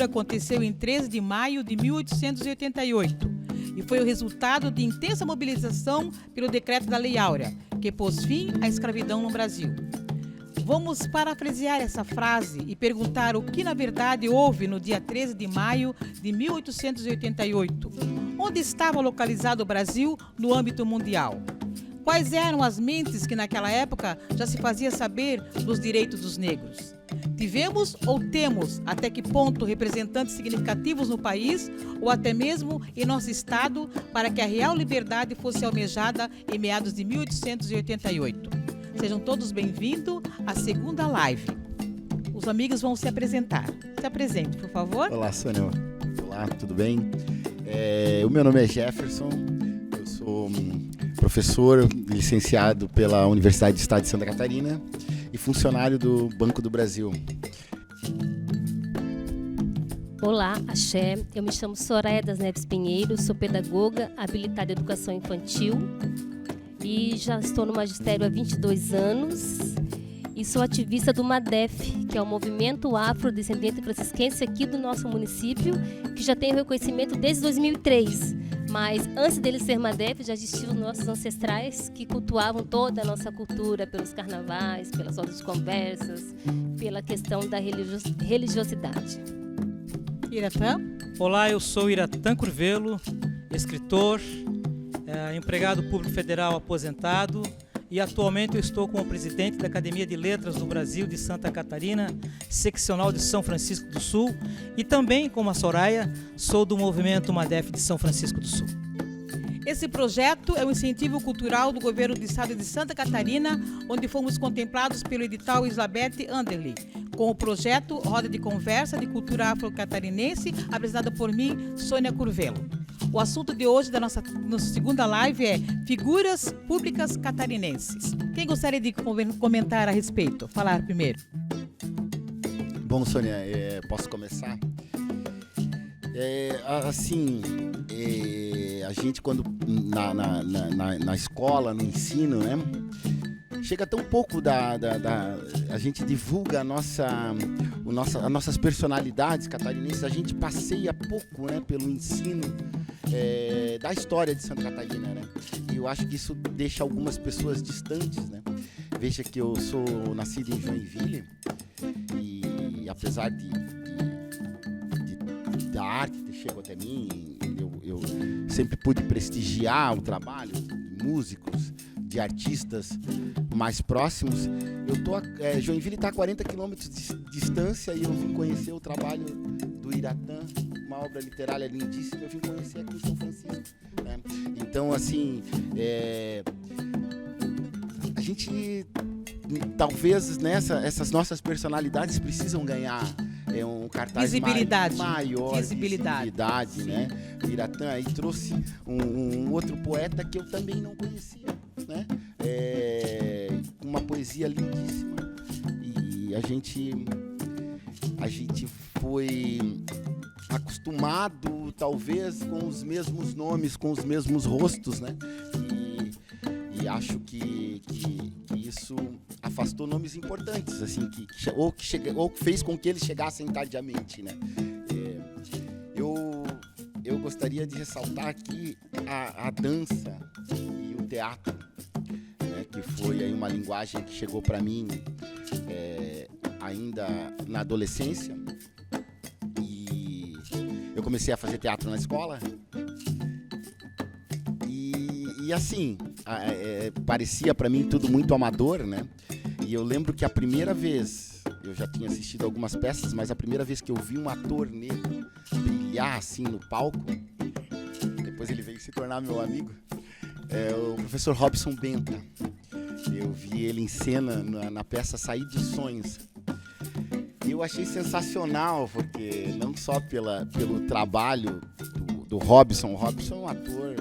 ditadura aconteceu em 13 de maio de 1888 e foi o resultado de intensa mobilização pelo decreto da Lei Áurea, que pôs fim à escravidão no Brasil. Vamos parafrasear essa frase e perguntar o que na verdade houve no dia 13 de maio de 1888. Onde estava localizado o Brasil no âmbito mundial? Quais eram as mentes que naquela época já se fazia saber dos direitos dos negros? Tivemos ou temos até que ponto representantes significativos no país ou até mesmo em nosso estado para que a real liberdade fosse almejada em meados de 1888? Sejam todos bem-vindos à segunda live. Os amigos vão se apresentar. Se apresente, por favor. Olá, Sônia. Olá, tudo bem? O meu nome é Jefferson. Eu sou professor licenciado pela Universidade do Estado de Santa Catarina e funcionário do Banco do Brasil. Olá, axé. Eu me chamo Soraya das Neves Pinheiro, sou pedagoga habilitada em educação infantil e já estou no magistério há 22 anos e sou ativista do MADEF, que é o Movimento Afrodescendente Francisquense aqui do nosso município, que já tem reconhecimento desde 2003. Mas antes dele ser MADEF, já existiam nossos ancestrais que cultuavam toda a nossa cultura pelos carnavais, pelas rodas de conversas, pela questão da religiosidade. Iratã? Olá, eu sou Iratã Curvelo, escritor, empregado público federal aposentado e atualmente eu estou como presidente da Academia de Letras do Brasil de Santa Catarina, seccional de São Francisco do Sul e também, como a Soraya, sou do movimento MADEF de São Francisco do Sul. Esse projeto é um incentivo cultural do governo do estado de Santa Catarina, onde fomos contemplados pelo edital Elizabeth Anderle, com o projeto Roda de Conversa de Cultura Afro-Catarinense, apresentada por mim, Sônia Curvelo. O assunto de hoje da nossa segunda live é Figuras Públicas Catarinenses. Quem gostaria de comentar a respeito? Falar primeiro. Bom, Sônia, posso começar? A gente quando na escola, no ensino, né? Chega tão pouco a gente divulga as nossas personalidades catarinenses, a gente passeia pouco, né, pelo ensino da história de Santa Catarina, né? E eu acho que isso deixa algumas pessoas distantes, né? Veja que eu sou nascido em Joinville e apesar da arte ter chegado até mim, eu sempre pude prestigiar o trabalho de músicos, de artistas mais próximos. Joinville está a 40 quilômetros de distância e eu vim conhecer o trabalho do Iratã, uma obra literária lindíssima, eu vim conhecer aqui em São Francisco, né? Então, assim, a gente, talvez, essas nossas personalidades precisam ganhar um cartaz maior, visibilidade, né? O Iratã aí trouxe um outro poeta que eu também não conhecia, né? Uma poesia lindíssima e a gente foi acostumado talvez com os mesmos nomes, com os mesmos rostos, né? E acho que isso afastou nomes importantes, assim, ou que fez com que eles chegassem tardiamente, né? Eu gostaria de ressaltar aqui a dança e o teatro, né, que foi aí uma linguagem que chegou para mim ainda na adolescência. E eu comecei a fazer teatro na escola e assim, parecia para mim tudo muito amador, né? E eu lembro que a primeira vez, eu já tinha assistido algumas peças, mas a primeira vez que eu vi um ator negro brilhar assim no palco, depois ele veio se tornar meu amigo, o professor Robson Benta. Eu vi ele em cena na peça Sair dos Sonhos. E eu achei sensacional, porque não só pelo trabalho do Robson. O Robson é um ator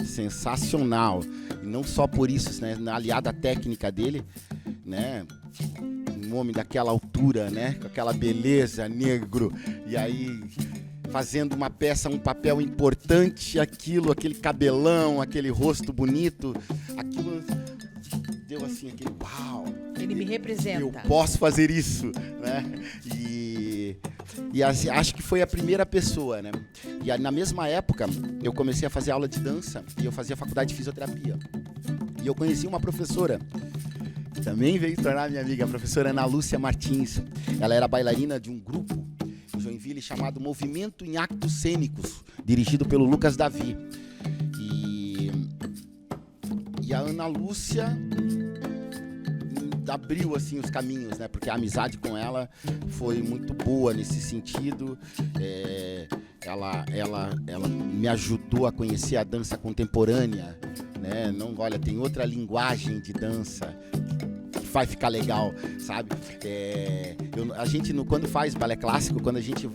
sensacional. E não só por isso, né, aliado à técnica dele, né? Um homem daquela altura, né? Com aquela beleza, negro. E aí fazendo uma peça, um papel importante, aquele cabelão, aquele rosto bonito, aquilo deu assim, aquele uau. Ele me representa. Eu posso fazer isso, né? E acho que foi a primeira pessoa, né? E na mesma época, eu comecei a fazer aula de dança e eu fazia faculdade de fisioterapia. E eu conheci uma professora, que também veio se tornar minha amiga, a professora Ana Lúcia Martins. Ela era bailarina de um grupo em Joinville chamado Movimento em Actos Cênicos, dirigido pelo Lucas Davi. E a Ana Lúcia abriu assim os caminhos, né? Porque a amizade com ela foi muito boa nesse sentido. Ela me ajudou a conhecer a dança contemporânea, né? Não, olha, tem outra linguagem de dança que vai ficar legal, sabe? A gente, quando faz balé clássico, quando a gente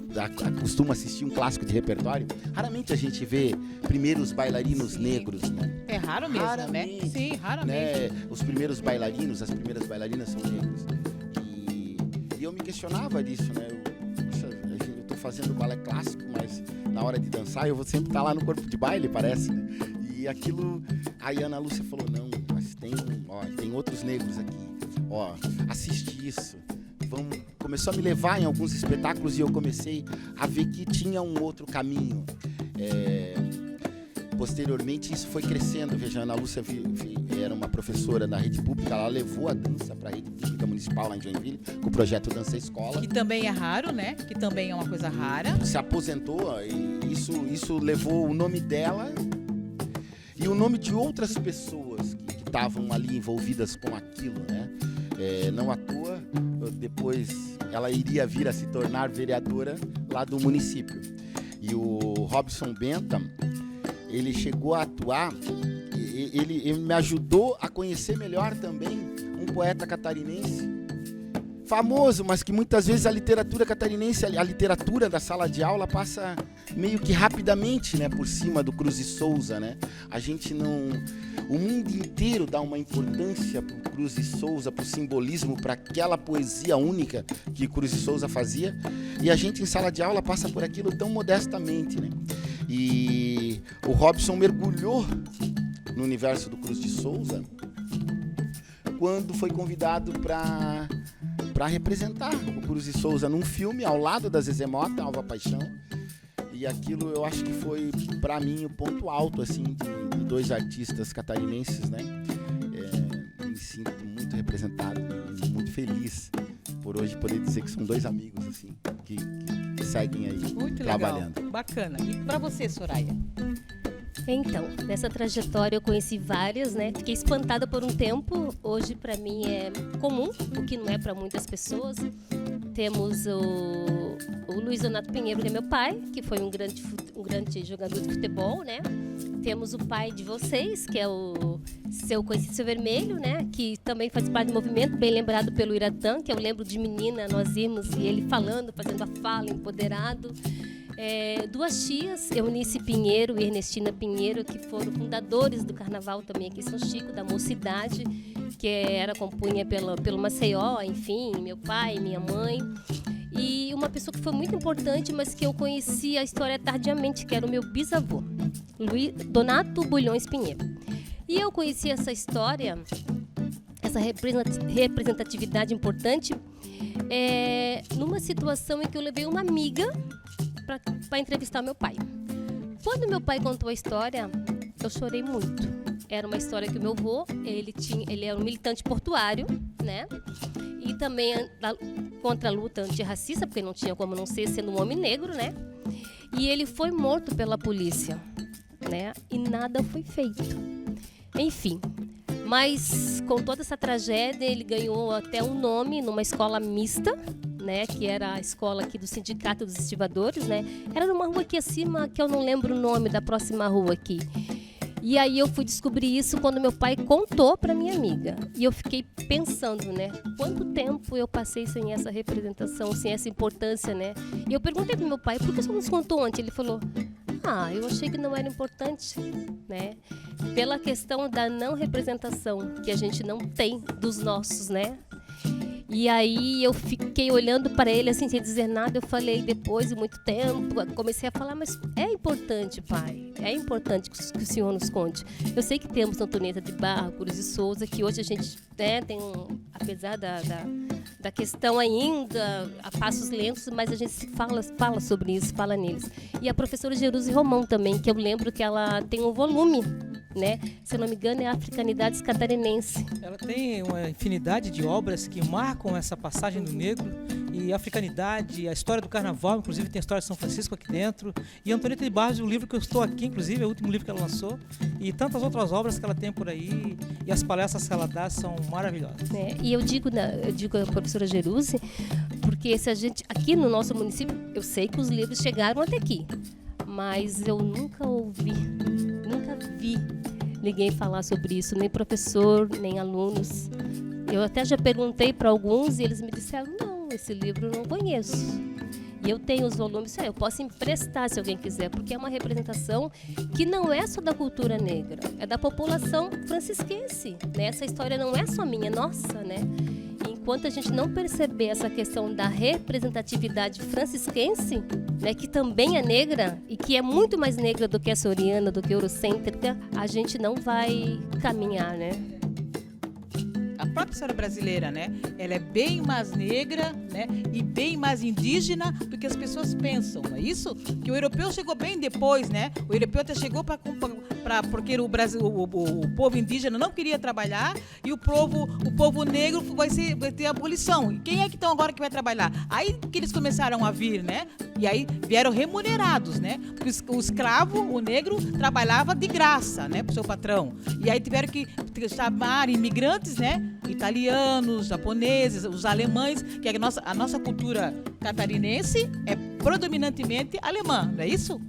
costuma assistir um clássico de repertório, raramente a gente vê primeiros bailarinos negros, né? É raro mesmo, Raramente, né? Sim, raramente. Né? Os primeiros bailarinos, as primeiras bailarinas são negros. E eu me questionava disso, né? Eu tô fazendo balé clássico, mas na hora de dançar eu vou sempre estar lá no corpo de baile, parece, né? E aquilo, aí a Ana Lúcia falou, não, mas tem outros negros aqui, ó, assiste isso. Começou a me levar em alguns espetáculos e eu comecei a ver que tinha um outro caminho. Posteriormente isso foi crescendo. Veja, a Ana Lúcia era uma professora na rede pública, ela levou a dança para a rede pública municipal lá em Joinville, com o projeto Dança Escola. Que também é raro, né? Que também é uma coisa rara. Se aposentou e isso levou o nome dela e o nome de outras pessoas que estavam ali envolvidas com aquilo, né? Não à toa, depois ela iria vir a se tornar vereadora lá do município. E o Robson Bentham, ele chegou a atuar, ele me ajudou a conhecer melhor também um poeta catarinense famoso, mas que muitas vezes a literatura catarinense, a literatura da sala de aula passa meio que rapidamente, né, por cima do Cruz de Souza, né? A gente não... O mundo inteiro dá uma importância para o Cruz de Souza, para o simbolismo, para aquela poesia única que Cruz de Souza fazia, e a gente em sala de aula passa por aquilo tão modestamente, né? E o Robson mergulhou no universo do Cruz de Souza quando foi convidado para representar o Cruz de Souza num filme ao lado da Zezé Mota, Alva Paixão. E aquilo eu acho que foi, para mim, o ponto alto assim, de dois artistas catarinenses, né? Me sinto muito representado e muito feliz por hoje poder dizer que são dois amigos assim, que seguem aí muito trabalhando. Legal, bacana. E para você, Soraya? Então, nessa trajetória eu conheci várias, né? Fiquei espantada por um tempo. Hoje para mim é comum, o que não é para muitas pessoas. Temos o Luiz Donato Pinheiro, que é meu pai, que foi um grande jogador de futebol, né? Temos o pai de vocês, que é o Seu Conhecido Seu Vermelho, né? Que também faz parte do movimento, bem lembrado pelo Iratã, que eu lembro de menina, nós íamos e ele falando, fazendo a fala, empoderado. Duas tias, Eunice Pinheiro e Ernestina Pinheiro, que foram fundadores do carnaval também aqui em São Chico, da Mocidade, que era compunha pelo Maceió, enfim, meu pai, minha mãe. E uma pessoa que foi muito importante, mas que eu conheci a história tardiamente, que era o meu bisavô, Donato Bulhões Pinheiro. E eu conheci essa história, essa representatividade importante, numa situação em que eu levei uma amiga para entrevistar meu pai. Quando meu pai contou a história, eu chorei muito. Era uma história que o meu avô, ele era um militante portuário, né? E também contra a luta antirracista, porque não tinha como não ser, sendo um homem negro, né? E ele foi morto pela polícia, né? E nada foi feito. Enfim, mas com toda essa tragédia, ele ganhou até um nome numa escola mista, né, que era a escola aqui do Sindicato dos Estivadores, né? Era numa rua aqui acima, que eu não lembro o nome da próxima rua aqui. E aí eu fui descobrir isso quando meu pai contou para minha amiga. E eu fiquei pensando, né? Quanto tempo eu passei sem essa representação, sem essa importância, né? E eu perguntei pro meu pai, por que você não nos contou antes? Ele falou, eu achei que não era importante, né? Pela questão da não representação que a gente não tem dos nossos, né? E aí eu fiquei olhando para ele assim, sem dizer nada. Eu falei depois de muito tempo, comecei a falar, mas é importante, pai, é importante que o senhor nos conte. Eu sei que temos Antonieta de Barra, Cruz de Souza, que hoje a gente, né, tem apesar da questão ainda a passos lentos, mas a gente fala sobre isso, fala neles. E a professora Jeruse Romão também, que eu lembro que ela tem um volume, né? Se eu não me engano, é a Africanidades Catarinense. Ela tem uma infinidade de obras que marcam essa passagem do negro e a africanidade, a história do carnaval, inclusive tem a história de São Francisco aqui dentro. E Antonieta de Barros, o livro que eu estou aqui, inclusive, é o último livro que ela lançou. E tantas outras obras que ela tem por aí. E as palestras que ela dá são maravilhosas. E eu digo a professora Jeruse, porque se a gente, aqui no nosso município, eu sei que os livros chegaram até aqui, mas eu nunca vi ninguém falar sobre isso, nem professor, nem alunos. Eu até já perguntei para alguns e eles me disseram, não, esse livro eu não conheço. E eu tenho os volumes, eu posso emprestar se alguém quiser, porque é uma representação que não é só da cultura negra, é da população francisquense, né? Essa história não é só minha, é nossa, né? E enquanto a gente não perceber essa questão da representatividade francisquense, né, que também é negra e que é muito mais negra do que a soriana, do que a eurocêntrica, a gente não vai caminhar, né? A própria história brasileira, né? Ela é bem mais negra, né? E bem mais indígena do que as pessoas pensam, não é isso? Que o europeu chegou bem depois, né? O europeu até chegou porque o Brasil, o povo indígena não queria trabalhar e o povo negro vai ter abolição. E quem é que então agora que vai trabalhar? Aí que eles começaram a vir, né? E aí vieram remunerados, né? Porque o escravo, o negro, trabalhava de graça, né? Pro seu patrão. E aí tiveram que chamar imigrantes, né? Italianos, japoneses, os alemães, que a nossa cultura catarinense é predominantemente alemã, não é isso?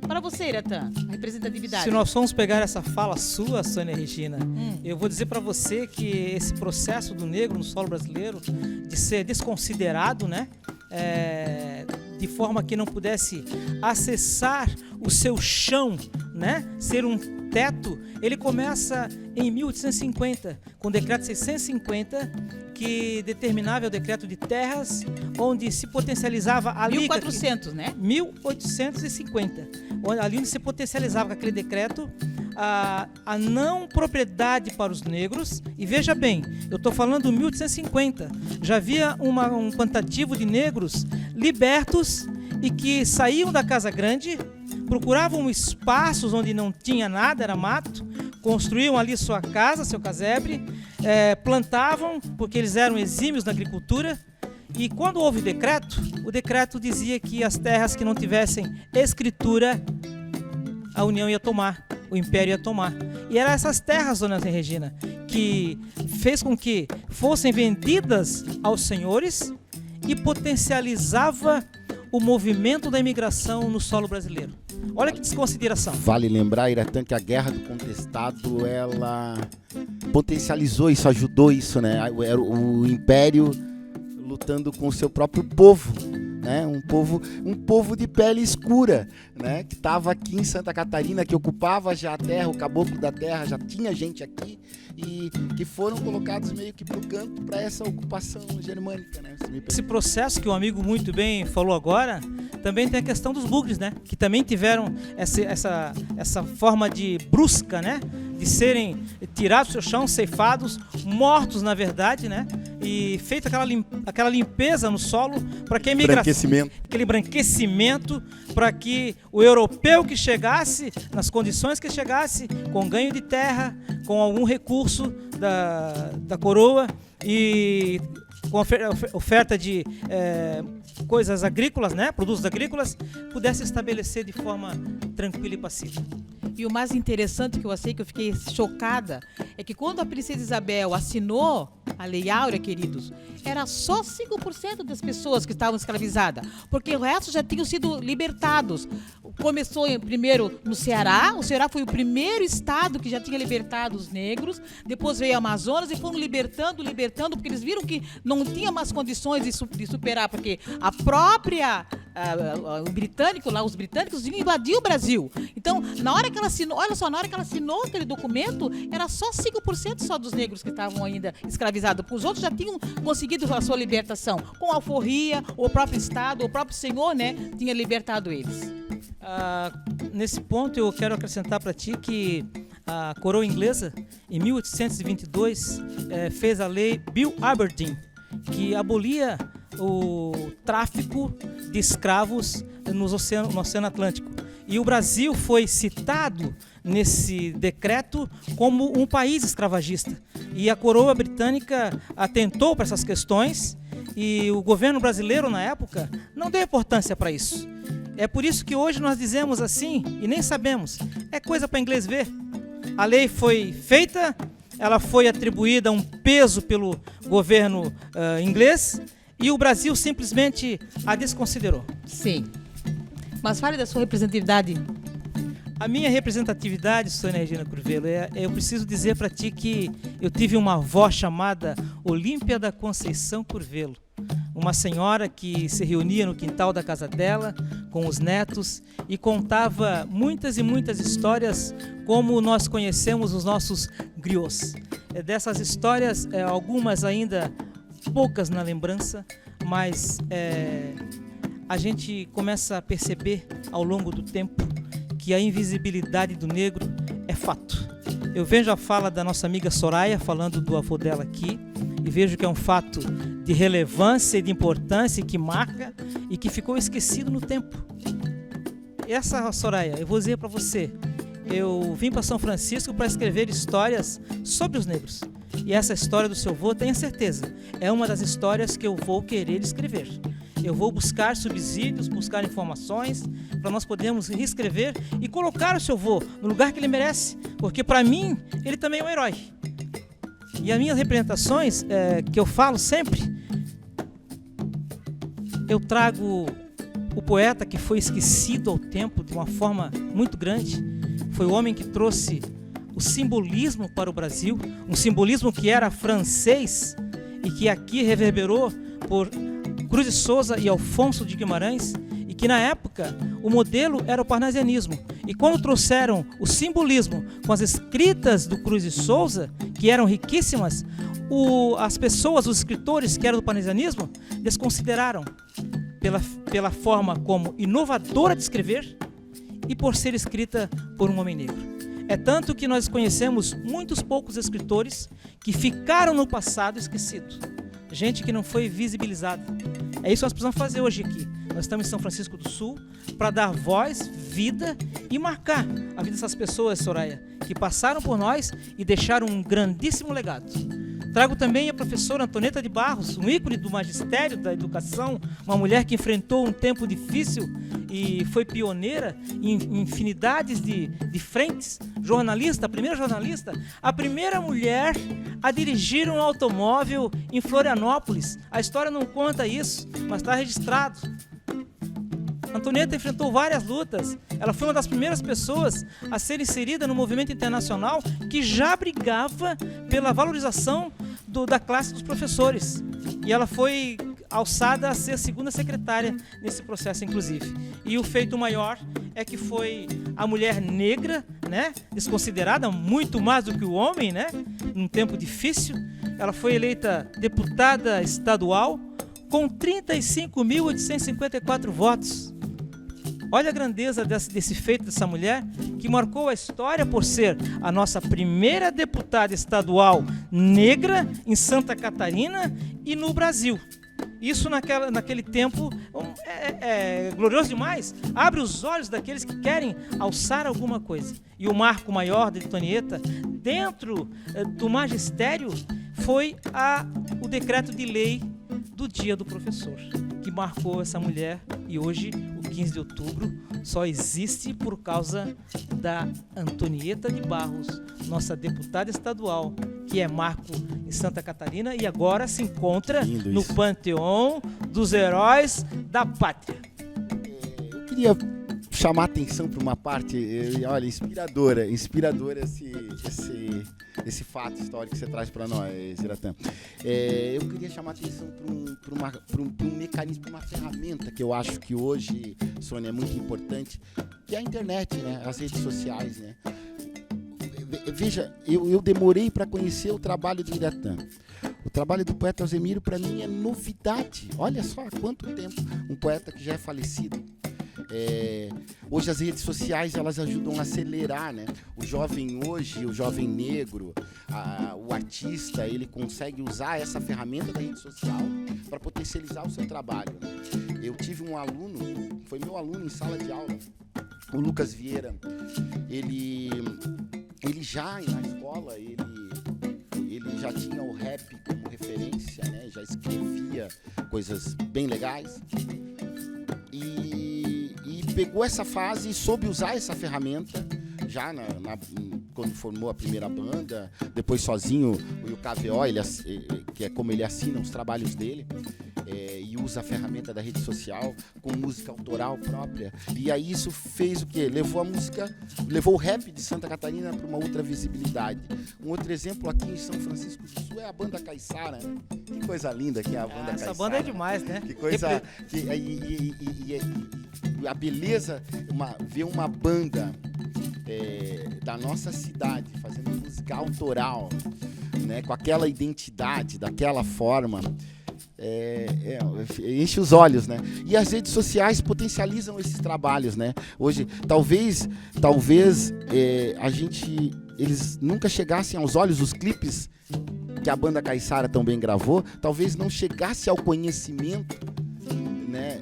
Para você, Iratã, a representatividade. Se nós formos pegar essa fala sua, Sônia Regina, eu vou dizer para você que esse processo do negro no solo brasileiro de ser desconsiderado, né? De forma que não pudesse acessar o seu chão, né? Ser um teto, ele começa em 1850, com o decreto 650, que determinava o decreto de terras, onde se potencializava ali... 1400, né? 1850, ali onde se potencializava com aquele decreto a não propriedade para os negros. E veja bem, eu estou falando 1850, já havia um quantitativo de negros libertos e que saíam da Casa Grande, procuravam espaços onde não tinha nada, era mato, construíam ali sua casa, seu casebre, plantavam, porque eles eram exímios na agricultura. E quando houve o decreto dizia que as terras que não tivessem escritura, a União ia tomar, o Império ia tomar. E eram essas terras, dona Regina, que fez com que fossem vendidas aos senhores e potencializava o movimento da imigração no solo brasileiro. Olha que desconsideração. Vale lembrar, Iratã, que a Guerra do Contestado, ela potencializou isso, ajudou isso, né? Era o Império lutando com o seu próprio povo, né? Um povo de pele escura, né? Que estava aqui em Santa Catarina, que ocupava já a terra, o caboclo da terra, já tinha gente aqui, e que foram colocados meio que para o canto para essa ocupação germânica, né? Esse processo que o amigo muito bem falou agora, também tem a questão dos bugres, né? Que também tiveram essa forma de brusca, né? De serem tirados do seu chão, ceifados, mortos na verdade, né? E feita aquela limpeza no solo para que a imigração, aquele branquecimento, para que o europeu que chegasse, nas condições que chegasse, com ganho de terra, com algum recurso da coroa e com oferta de coisas agrícolas, né, produtos agrícolas, pudesse estabelecer de forma tranquila e pacífica. E o mais interessante que eu achei, que eu fiquei chocada, é que quando a princesa Isabel assinou a Lei Áurea, queridos, era só 5% das pessoas que estavam escravizadas, porque o resto já tinham sido libertados. Começou primeiro no Ceará. O Ceará foi o primeiro estado que já tinha libertado os negros. Depois veio o Amazonas e foram libertando, porque eles viram que não tinha mais condições de superar, porque a própria o britânico lá, os britânicos vinham invadir o Brasil. Então, na hora que ela assinou, olha só, na hora que ela assinou aquele documento, era só 5% só dos negros que estavam ainda escravizados. Os outros já tinham conseguido a sua libertação. Com a alforria, o próprio Estado, o próprio Senhor, né, tinha libertado eles. Nesse ponto, eu quero acrescentar para ti que a coroa inglesa, em 1822, fez a lei Bill Aberdeen, que abolia o tráfico de escravos no Oceano Atlântico. E o Brasil foi citado nesse decreto como um país escravagista. E a coroa britânica atentou para essas questões e o governo brasileiro, na época, não deu importância para isso. É por isso que hoje nós dizemos assim e nem sabemos. É coisa para inglês ver. A lei foi feita, ela foi atribuída um peso pelo governo inglês e o Brasil simplesmente a desconsiderou. Sim. Mas fale da sua representatividade. A minha representatividade, Sônia Regina Curvelo, eu preciso dizer para ti que eu tive uma avó chamada Olímpia da Conceição Curvelo. Uma senhora que se reunia no quintal da casa dela com os netos e contava muitas e muitas histórias como nós conhecemos os nossos griots. Dessas histórias, algumas ainda poucas na lembrança, mas a gente começa a perceber ao longo do tempo que a invisibilidade do negro é fato. Eu vejo a fala da nossa amiga Soraya falando do avô dela aqui e vejo que é um fato de relevância e de importância que marca e que ficou esquecido no tempo. Essa, Soraya, eu vou dizer para você, eu vim para São Francisco para escrever histórias sobre os negros. E essa história do seu avô, tenha certeza, é uma das histórias que eu vou querer escrever. Eu vou buscar subsídios, buscar informações para nós podermos reescrever e colocar o seu avô no lugar que ele merece, porque para mim ele também é um herói. E as minhas representações, que eu falo sempre, eu trago o poeta que foi esquecido ao tempo de uma forma muito grande. Foi o homem que trouxe o simbolismo para o Brasil, um simbolismo que era francês e que aqui reverberou por Cruz de Souza e Alfonso de Guimarães, e que na época o modelo era o parnasianismo. E quando trouxeram o simbolismo com as escritas do Cruz de Souza, que eram riquíssimas, as pessoas, os escritores que eram do parnasianismo, desconsideraram pela forma como inovadora de escrever e por ser escrita por um homem negro. É tanto que nós conhecemos muitos poucos escritores que ficaram no passado esquecidos. Gente que não foi visibilizada. É isso que nós precisamos fazer hoje aqui. Nós estamos em São Francisco do Sul para dar voz, vida e marcar a vida dessas pessoas, Soraya, que passaram por nós e deixaram um grandíssimo legado. Trago também a professora Antonieta de Barros, um ícone do magistério da educação, uma mulher que enfrentou um tempo difícil e foi pioneira em infinidades de frentes. Jornalista, a primeira mulher a dirigir um automóvel em Florianópolis. A história não conta isso, mas está registrado. Antonieta enfrentou várias lutas. Ela foi uma das primeiras pessoas a ser inserida no movimento internacional que já brigava pela valorização da classe dos professores. E ela foi alçada a ser a segunda secretária nesse processo, inclusive. E o feito maior é que foi a mulher negra, né, desconsiderada muito mais do que o homem, né, num tempo difícil. Ela foi eleita deputada estadual com 35.854 votos. Olha a grandeza desse feito dessa mulher, que marcou a história por ser a nossa primeira deputada estadual negra em Santa Catarina e no Brasil. Isso naquele tempo é glorioso demais. Abre os olhos daqueles que querem alçar alguma coisa. E o marco maior de Antonieta, dentro do magistério, foi o decreto de lei do Dia do Professor, que marcou essa mulher. E hoje, o 15 de outubro, só existe por causa da Antonieta de Barros, nossa deputada estadual, que é marco em Santa Catarina e agora se encontra no panteão dos heróis da pátria. Eu queria chamar a atenção para uma parte, olha, inspiradora esse fato histórico que você traz para nós, Iratã. Eu queria chamar a atenção para um mecanismo, para uma ferramenta que eu acho que hoje, Sônia, é muito importante, que é a internet, né? As redes sociais, né? Veja, eu demorei para conhecer o trabalho do Iratã. O trabalho do poeta Alzemiro, para mim, é novidade. Olha só há quanto tempo um poeta que já é falecido. Hoje as redes sociais, elas ajudam a acelerar, né? O jovem hoje, o jovem negro, o artista, ele consegue usar essa ferramenta da rede social para potencializar o seu trabalho, né? Eu tive um aluno, foi meu aluno em sala de aula, o Lucas Vieira. Ele já na escola, ele já tinha o rap como referência, né? Já escrevia coisas bem legais. E pegou essa fase e soube usar essa ferramenta já quando formou a primeira banda, depois sozinho, o KVO, que é como ele assina os trabalhos dele, e usa a ferramenta da rede social com música autoral própria. E aí isso fez o quê? Levou o rap de Santa Catarina para uma outra visibilidade. Um outro exemplo aqui em São Francisco do Sul é a banda Caiçara, né? Que coisa linda que é a banda Caiçara. Essa banda é demais, né? Que coisa... a beleza, ver uma banda da nossa cidade fazendo música autoral, né, com aquela identidade, daquela forma, enche os olhos, né? E as redes sociais potencializam esses trabalhos, né? Hoje, talvez eles nunca chegassem aos olhos, os clipes que a banda Caiçara também gravou, talvez não chegasse ao conhecimento, né,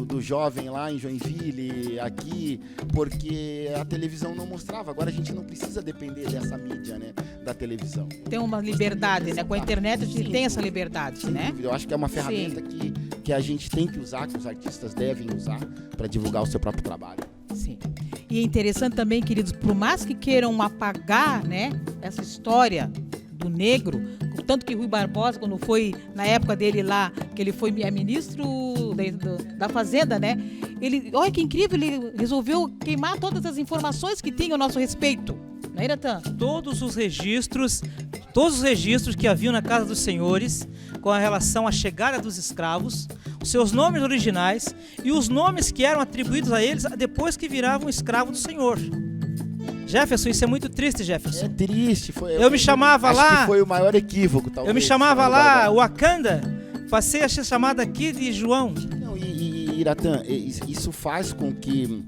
do jovem lá em Joinville, aqui, porque a televisão não mostrava. Agora a gente não precisa depender dessa mídia, né, da televisão. Tem uma liberdade, né? Com a internet a gente tem essa liberdade, Sem né? dúvida. Eu acho que é uma ferramenta que a gente tem que usar, que os artistas devem usar para divulgar o seu próprio trabalho. Sim. E é interessante também, queridos, por mais que queiram apagar, né, essa história do negro, tanto que Rui Barbosa, quando foi, na época dele lá, que ele foi ministro da Fazenda, né? Olha que incrível, ele resolveu queimar todas as informações que tinham a nosso respeito. Não é, Iratã? Todos os registros que haviam na Casa dos Senhores, com a relação à chegada dos escravos, os seus nomes originais e os nomes que eram atribuídos a eles depois que viravam escravo do Senhor. Jefferson, isso é muito triste, Jefferson. É triste. Eu me chamava acho lá... que foi o maior equívoco, talvez. Eu me chamava lá Wakanda, passei a ser chamado aqui de João. Não, Iratã, isso faz com que,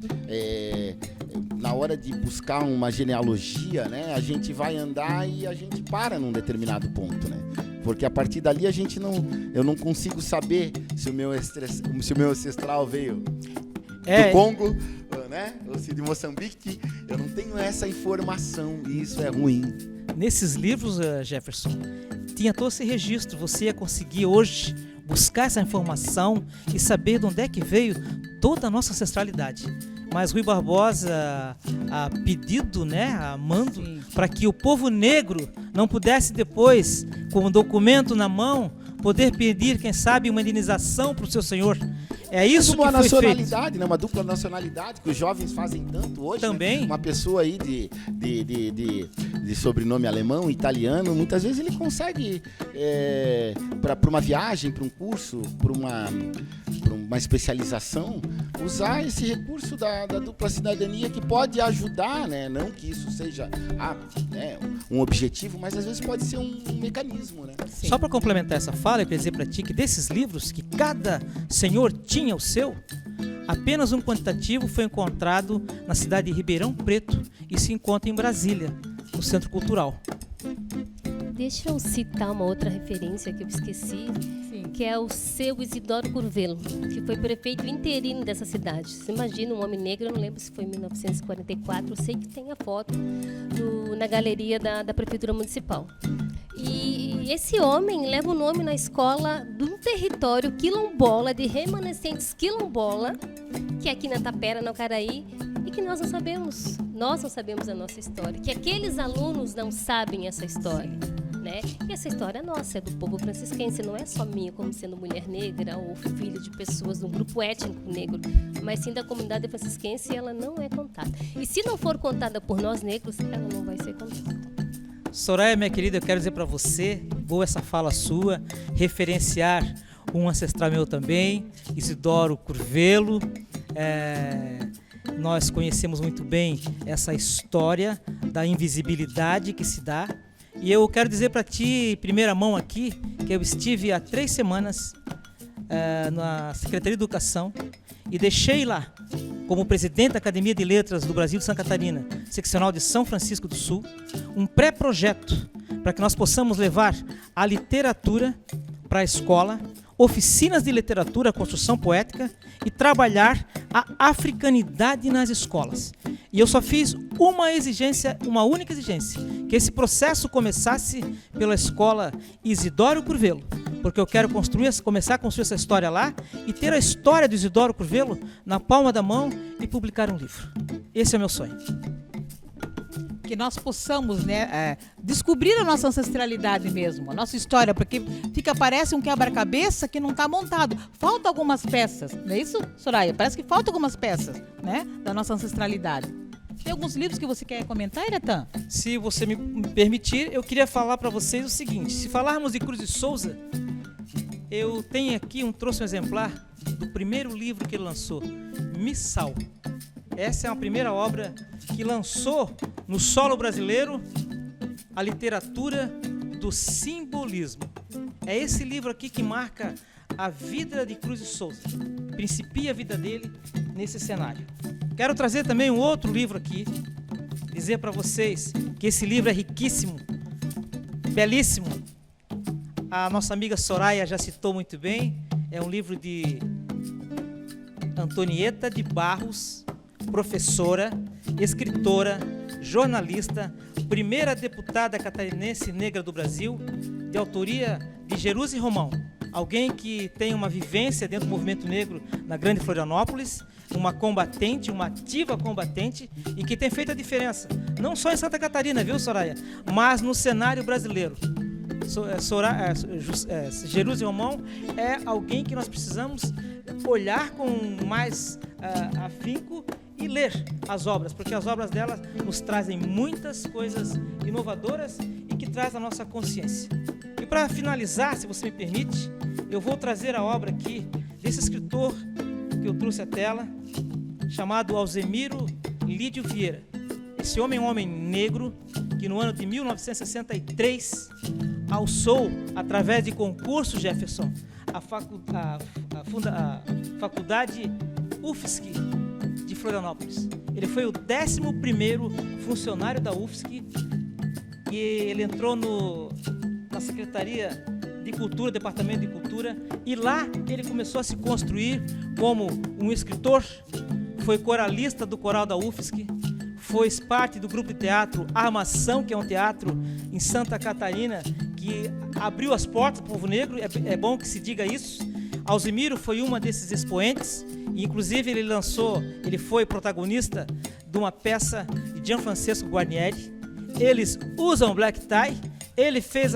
na hora de buscar uma genealogia, né, a gente vai andar e a gente para num determinado ponto, né? Porque a partir dali eu não consigo saber se o meu ancestral veio do Congo, né? Ou se de Moçambique. Eu não tenho essa informação e isso é ruim. Nesses livros, Jefferson, tinha todo esse registro. Você ia conseguir hoje buscar essa informação e saber de onde é que veio toda a nossa ancestralidade. Mas Rui Barbosa, a pedido, né, a mando, para que o povo negro não pudesse depois, com um documento na mão, poder pedir, quem sabe, uma indenização para o seu senhor. É isso que foi feito. Uma nacionalidade, né? Uma dupla nacionalidade que os jovens fazem tanto hoje. Também. Né? Uma pessoa aí de sobrenome alemão, italiano, muitas vezes ele consegue, para uma viagem, para um curso, para uma especialização, usar esse recurso da dupla cidadania que pode ajudar, né? Não que isso seja um objetivo, mas às vezes pode ser um mecanismo, né? Sim. Só para complementar essa fala, eu queria dizer para ti que desses livros, que cada senhor tinha o seu, apenas um quantitativo foi encontrado na cidade de Ribeirão Preto e se encontra em Brasília, no Centro Cultural. Deixa eu citar uma outra referência que eu esqueci, que é o seu Isidoro Curvelo, que foi prefeito interino dessa cidade. Você imagina um homem negro, eu não lembro se foi em 1944, eu sei que tem a foto na galeria da Prefeitura Municipal. E esse homem leva o nome na escola de um território quilombola, de remanescentes quilombola, que é aqui na Tapera, no Caraí, e que nós não sabemos a nossa história, que aqueles alunos não sabem essa história. né? E essa história nossa, é do povo francisquense, não é só minha como sendo mulher negra ou filha de pessoas de um grupo étnico negro, mas sim da comunidade francisquense, e ela não é contada. E se não for contada por nós negros, ela não vai ser contada. Soraya, minha querida, eu quero dizer para você, boa essa fala sua, referenciar um ancestral meu também, Isidoro Curvelo. Nós conhecemos muito bem essa história da invisibilidade que se dá. E eu quero dizer para ti, em primeira mão aqui, que eu estive há 3 semanas na Secretaria de Educação e deixei lá, como presidente da Academia de Letras do Brasil de Santa Catarina, seccional de São Francisco do Sul, um pré-projeto para que nós possamos levar a literatura para a escola, oficinas de literatura, construção poética e trabalhar a africanidade nas escolas. E eu só fiz uma única exigência, que esse processo começasse pela escola Isidoro Curvelo, porque eu quero começar a construir essa história lá e ter a história do Isidoro Curvelo na palma da mão e publicar um livro. Esse é o meu sonho. Que nós possamos, né, descobrir a nossa ancestralidade mesmo, a nossa história, porque parece um quebra-cabeça que não está montado. Faltam algumas peças, não é isso, Soraya? Parece que faltam algumas peças, né, da nossa ancestralidade. Tem alguns livros que você quer comentar, Iratã? Se você me permitir, eu queria falar para vocês o seguinte: se falarmos de Cruz de Souza, eu tenho aqui trouxe um exemplar do primeiro livro que ele lançou, Missal. Essa é a primeira obra que lançou no solo brasileiro a literatura do simbolismo. É esse livro aqui que marca a vida de Cruz de Souza, principia a vida dele nesse cenário. Quero trazer também um outro livro aqui, dizer para vocês que esse livro é riquíssimo, belíssimo. A nossa amiga Soraya já citou muito bem, é um livro de Antonieta de Barros, professora, escritora, jornalista, primeira deputada catarinense negra do Brasil, de autoria de Jerusi Romão, alguém que tem uma vivência dentro do movimento negro na Grande Florianópolis, uma combatente, uma ativa combatente, e que tem feito a diferença, não só em Santa Catarina, viu, Soraya, mas no cenário brasileiro. Jerusi Romão é alguém que nós precisamos olhar com mais afinco e ler as obras, porque as obras dela nos trazem muitas coisas inovadoras e que traz a nossa consciência. E para finalizar, se você me permite, eu vou trazer a obra aqui desse escritor que eu trouxe à tela, chamado Alzemiro Lídio Vieira. Esse homem é um homem negro que no ano de 1963 alçou, através de concurso, Jefferson, a faculdade UFSC de Florianópolis. Ele foi o 11º funcionário da UFSC e ele entrou na Secretaria de Cultura, Departamento de Cultura, e lá ele começou a se construir como um escritor, foi coralista do coral da UFSC, foi parte do grupo de teatro Armação, que é um teatro em Santa Catarina, que abriu as portas para o povo negro, é bom que se diga isso. Alzemiro foi uma desses expoentes, e inclusive ele foi protagonista de uma peça de Gianfrancesco Guarnieri. Eles usam black tie, ele fez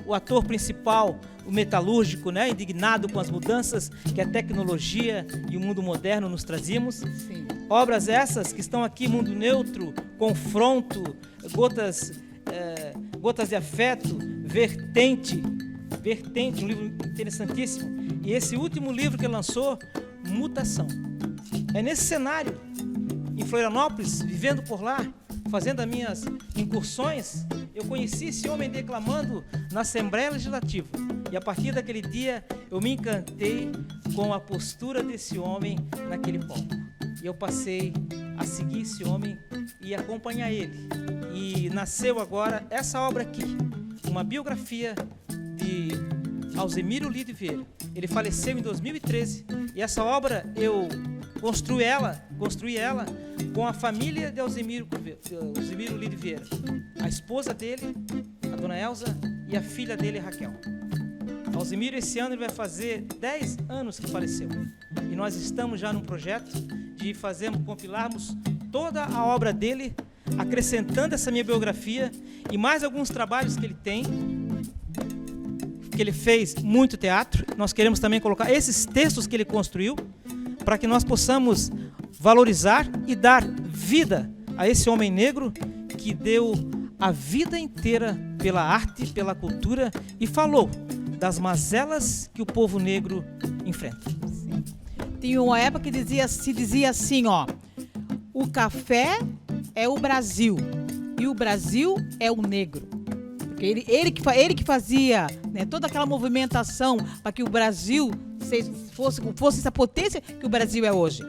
o ator principal, o metalúrgico, né, indignado com as mudanças que a tecnologia e o mundo moderno nos trazimos. Sim. Obras essas que estão aqui, Mundo Neutro, Confronto, Gotas de Afeto, Vertente, um livro interessantíssimo. E esse último livro que ele lançou, Mutação. É nesse cenário, em Florianópolis, vivendo por lá, fazendo as minhas incursões, eu conheci esse homem declamando na Assembleia Legislativa. E a partir daquele dia, eu me encantei com a postura desse homem naquele palco. E eu passei a seguir esse homem e acompanhar ele. E nasceu agora essa obra aqui, uma biografia de Alzemiro Lídio Vieira. Ele faleceu em 2013 e essa obra eu construí ela com a família de Alzemiro Lídio Vieira, a esposa dele, a dona Elza, e a filha dele, Raquel. Alzemiro, esse ano, ele vai fazer 10 anos que faleceu. E nós estamos já num projeto de compilarmos toda a obra dele, acrescentando essa minha biografia e mais alguns trabalhos que ele tem, que ele fez muito teatro. Nós queremos também colocar esses textos que ele construiu para que nós possamos valorizar e dar vida a esse homem negro que deu a vida inteira pela arte, pela cultura e falou das mazelas que o povo negro enfrenta. Tinha uma época que se dizia assim, ó, o café é o Brasil e o Brasil é o negro. Porque ele que fazia, né, toda aquela movimentação para que o Brasil fosse essa potência que o Brasil é hoje.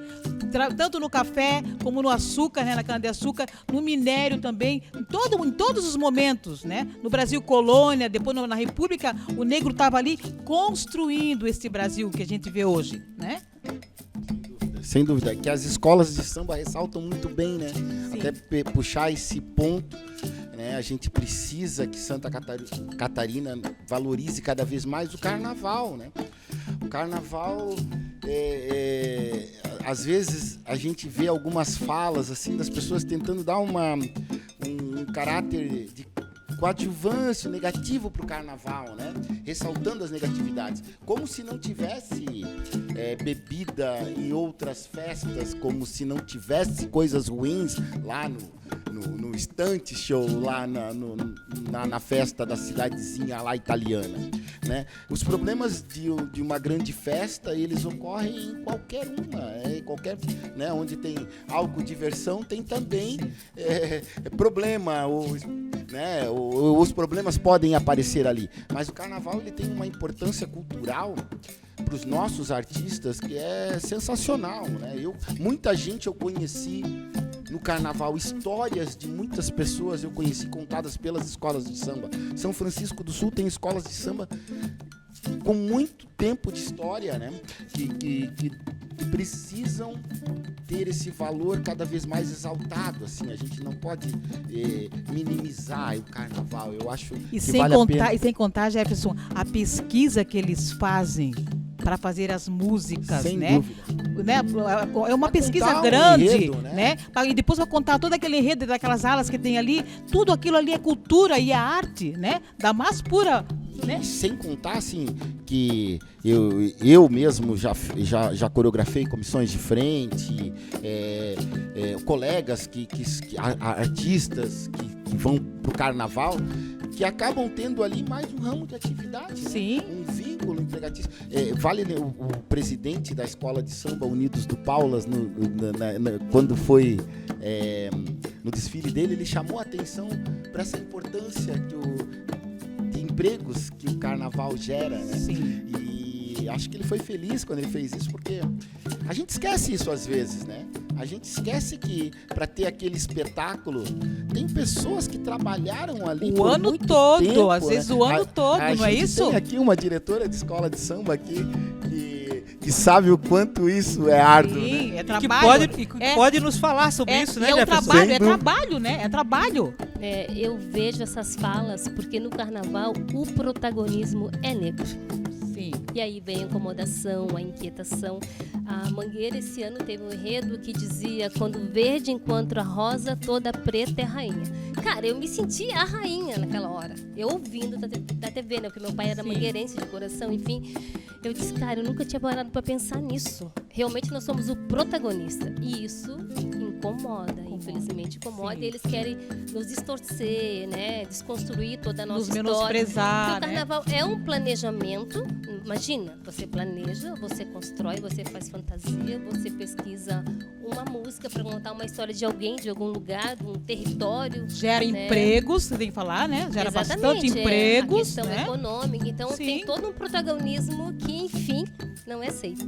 Tanto no café, como no açúcar, né, na cana-de-açúcar, no minério também, em todos os momentos, né? No Brasil colônia, depois na República, o negro estava ali construindo esse Brasil que a gente vê hoje, né? Sem dúvida, que as escolas de samba ressaltam muito bem, né? Sim. Até puxar esse ponto, né? A gente precisa que Santa Catarina valorize cada vez mais o carnaval, né? O carnaval, às vezes a gente vê algumas falas assim das pessoas tentando dar um caráter de coadjuvância negativo para o carnaval, né? Ressaltando as negatividades, como se não tivesse bebida em outras festas, como se não tivesse coisas ruins lá no Estante Show, lá na festa da cidadezinha lá italiana, né? Os problemas de uma grande festa, eles ocorrem em qualquer uma, né? Onde tem álcool, diversão, tem também problema, né? Os problemas podem aparecer ali, mas o carnaval ele tem uma importância cultural para os nossos artistas que é sensacional, né? Muita gente eu conheci no carnaval, histórias de muitas pessoas eu conheci contadas pelas escolas de samba. São Francisco do Sul tem escolas de samba com muito tempo de história, né? Que precisam ter esse valor cada vez mais exaltado, assim. A gente não pode minimizar o carnaval. Eu acho que vale a pena. E sem contar, Jefferson, a pesquisa que eles fazem para fazer as músicas, sem né? dúvida. Né? É uma pesquisa grande, enredo, né? E depois vai contar todo aquele enredo daquelas alas que tem ali. Tudo aquilo ali é cultura e é arte, né? Da mais pura, né? E sem contar, assim, que eu mesmo já coreografei comissões de frente, colegas artistas que vão pro carnaval, que acabam tendo ali mais um ramo de atividade, Sim. Né? Um vínculo empregatício. O presidente da Escola de Samba Unidos do Paulas, quando foi no desfile dele, ele chamou a atenção para essa importância de empregos que o carnaval gera, né? Sim. E acho que ele foi feliz quando ele fez isso, porque a gente esquece isso às vezes, né? A gente esquece que para ter aquele espetáculo tem pessoas que trabalharam ali o por ano muito todo, tempo, às vezes né? o ano todo, não é isso? Tem aqui uma diretora de escola de samba aqui que sabe o quanto isso é árduo, Sim, né? é trabalho. Que pode nos falar sobre isso, né, Jefferson? Trabalho, né? É trabalho. Eu vejo essas falas porque no carnaval o protagonismo é negro. Sim. E aí vem a incomodação, a inquietação. A Mangueira esse ano teve um enredo que dizia: quando o verde encontra a rosa, toda preta é rainha. Cara, eu me senti a rainha naquela hora. Eu ouvindo da TV, né? Porque meu pai era mangueirense de coração, enfim. Eu disse, cara, eu nunca tinha parado para pensar nisso. Realmente nós somos o protagonista. E isso incomoda, infelizmente incomoda. Sim. E eles querem nos distorcer, né? Desconstruir toda a nossa Nos história. menosprezar, Porque o carnaval é um planejamento. Imagina, você planeja, você constrói, você faz fantasia, você pesquisa uma música para contar uma história de alguém, de algum lugar, de um território. Gera né? empregos, você tem que falar, né? Gera Exatamente, bastante empregos, a questão né? econômica. Então Sim. tem todo um protagonismo que, enfim, não é aceito.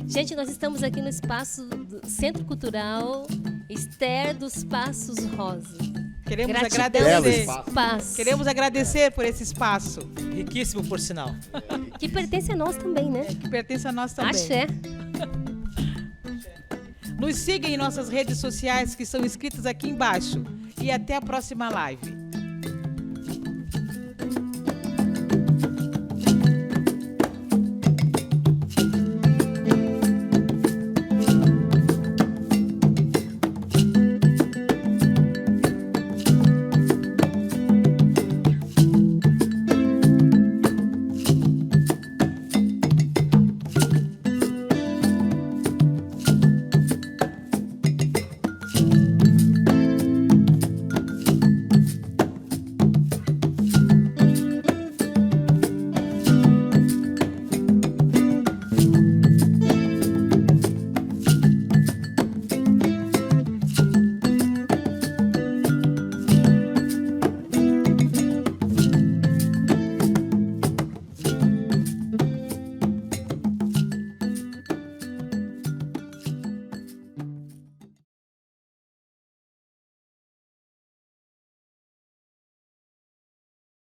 Gente, nós estamos aqui no espaço do Centro Cultural Esther dos Passos Rosa. Queremos Gratidão agradecer. esse espaço. Queremos agradecer por esse espaço, Riquíssimo, por sinal. Que pertence a nós também, né? que pertence a nós também. Axé. Nos siga em nossas redes sociais que são inscritas aqui embaixo. E até a próxima live.